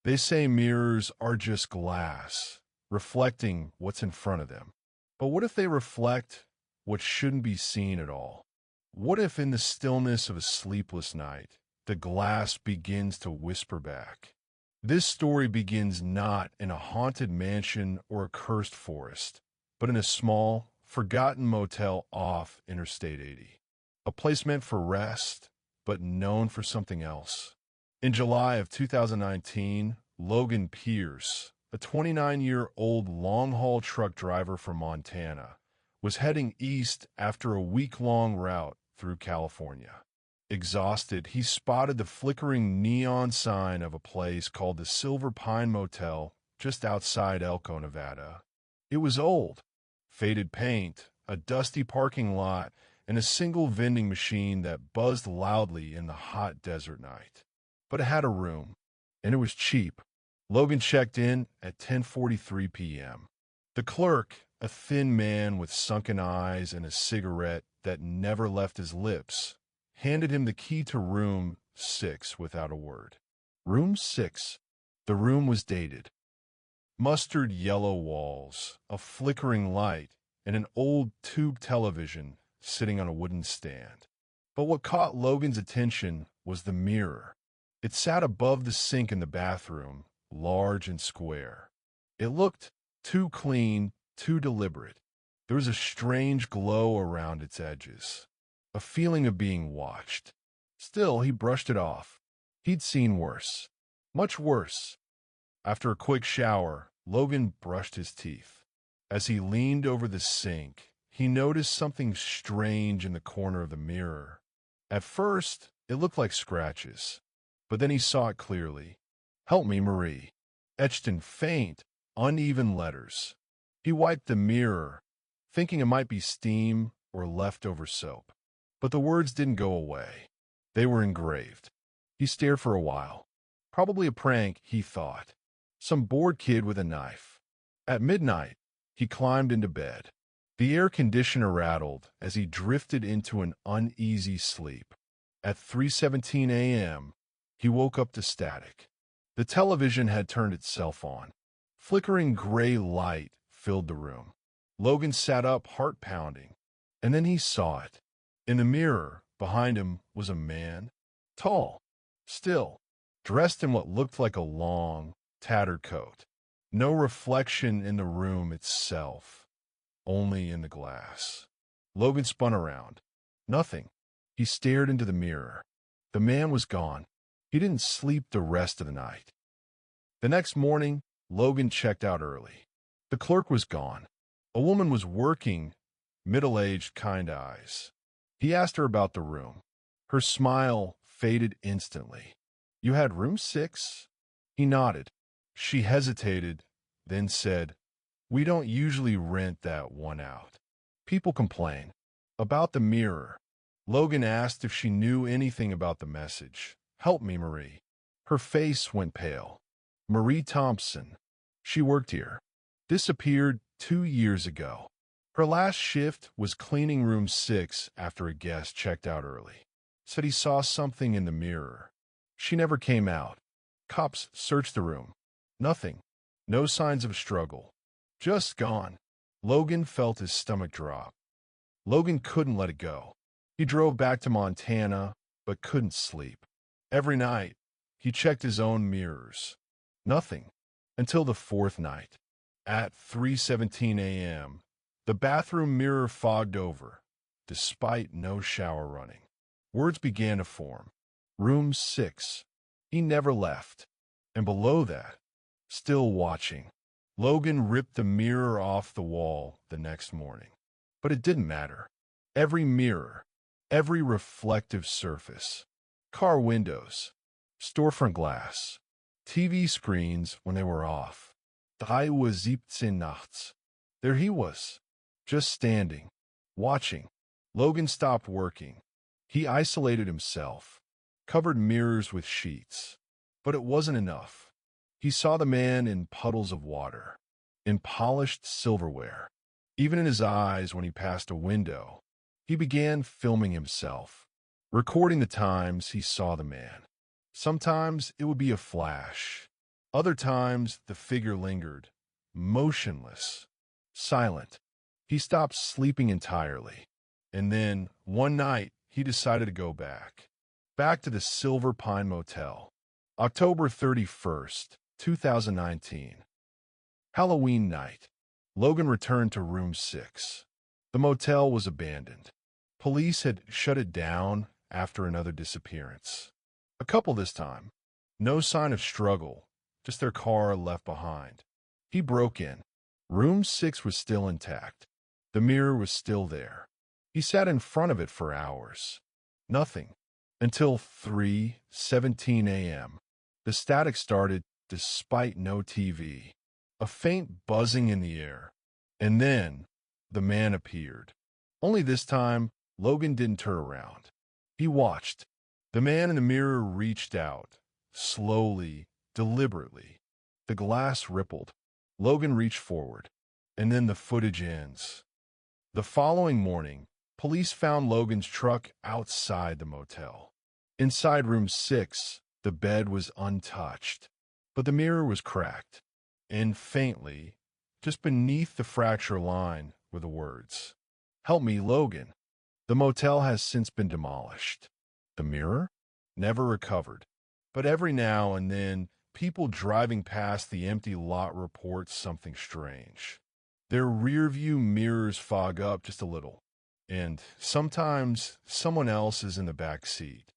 They say mirrors are just glass, reflecting what's in front of them. But what if they reflect what shouldn't be seen at all? What if in the stillness of a sleepless night, the glass begins to whisper back? This story begins not in a haunted mansion or a cursed forest, but in a small, forgotten motel off Interstate 80. A place meant for rest, but known for something else. In July of 2019, Logan Pierce, a 29-year-old long-haul truck driver from Montana, was heading east after a week-long route through California. Exhausted, he spotted the flickering neon sign of a place called the Silver Pine Motel just outside Elko, Nevada. It was old, faded paint, a dusty parking lot, and a single vending machine that buzzed loudly in the hot desert night. But it had a room, and it was cheap. Logan checked in at 10:43 p.m. The clerk, a thin man with sunken eyes and a cigarette that never left his lips, handed him the key to room 6 without a word. Room 6. The room was dated. Mustard yellow walls, a flickering light, and an old tube television sitting on a wooden stand. But what caught Logan's attention was the mirror. It sat above the sink in the bathroom, large and square. It looked too clean, too deliberate. There was a strange glow around its edges, a feeling of being watched. Still, he brushed it off. He'd seen worse. Much worse. After a quick shower, Logan brushed his teeth. As he leaned over the sink, he noticed something strange in the corner of the mirror. At first, it looked like scratches, but then he saw it clearly. "Help me, Marie," etched in faint, uneven letters. He wiped the mirror, thinking it might be steam or leftover soap. But the words didn't go away. They were engraved. He stared for a while. Probably a prank, he thought. Some bored kid with a knife. At midnight, he climbed into bed. The air conditioner rattled as he drifted into an uneasy sleep. At 3:17 a.m., he woke up to static. The television had turned itself on. Flickering gray light filled the room. Logan sat up, heart pounding. And then he saw it. In the mirror, behind him, was a man. Tall, still, dressed in what looked like a long, tattered coat. No reflection in the room itself, only in the glass. Logan spun around. Nothing. He stared into the mirror. The man was gone. He didn't sleep the rest of the night. The next morning, Logan checked out early. The clerk was gone. A woman was working, middle-aged, kind eyes. He asked her about the room. Her smile faded instantly. "You had room 6? He nodded. She hesitated, then said, "We don't usually rent that one out. People complain." About the mirror, Logan asked if she knew anything about the message. "Help me, Marie." Her face went pale. Marie Thompson. She worked here. Disappeared 2 years ago. Her last shift was cleaning room 6 after a guest checked out early. Said he saw something in the mirror. She never came out. Cops searched the room. Nothing. No signs of struggle. Just gone. Logan felt his stomach drop. Logan couldn't let it go. He drove back to Montana, but couldn't sleep. Every night, he checked his own mirrors. Nothing. Until the 4th night. At 3:17 a.m., the bathroom mirror fogged over, despite no shower running. Words began to form. Room 6. He never left. And below that, still watching. Logan ripped the mirror off the wall the next morning. But it didn't matter. Every mirror, every reflective surface, car windows, storefront glass, TV screens when they were off. 3:17 nachts. There he was, just standing, watching. Logan stopped working. He isolated himself, covered mirrors with sheets. But it wasn't enough. He saw the man in puddles of water, in polished silverware. Even in his eyes when he passed a window, he began filming himself, recording the times he saw the man. Sometimes it would be a flash, Other times, the figure lingered, motionless, silent. He stopped sleeping entirely. And then, one night, he decided to go back. Back to the Silver Pine Motel. October 31st, 2019. Halloween night. Logan returned to room 6. The motel was abandoned. Police had shut it down after another disappearance. A couple this time. No sign of struggle, just their car left behind. He broke in. Room 6 was still intact. The mirror was still there. He sat in front of it for hours. Nothing. Until 3:17 a.m. The static started despite no TV. A faint buzzing in the air. And then the man appeared. Only this time, Logan didn't turn around. He watched. The man in the mirror reached out, slowly, deliberately. The glass rippled. Logan reached forward. And then the footage ends. The following morning, police found Logan's truck outside the motel. Inside room 6, the bed was untouched, but the mirror was cracked. And faintly, just beneath the fracture line, were the words, "Help me, Logan." The motel has since been demolished. The mirror? Never recovered. But every now and then, people driving past the empty lot report something strange. Their rearview mirrors fog up just a little, and sometimes someone else is in the back seat.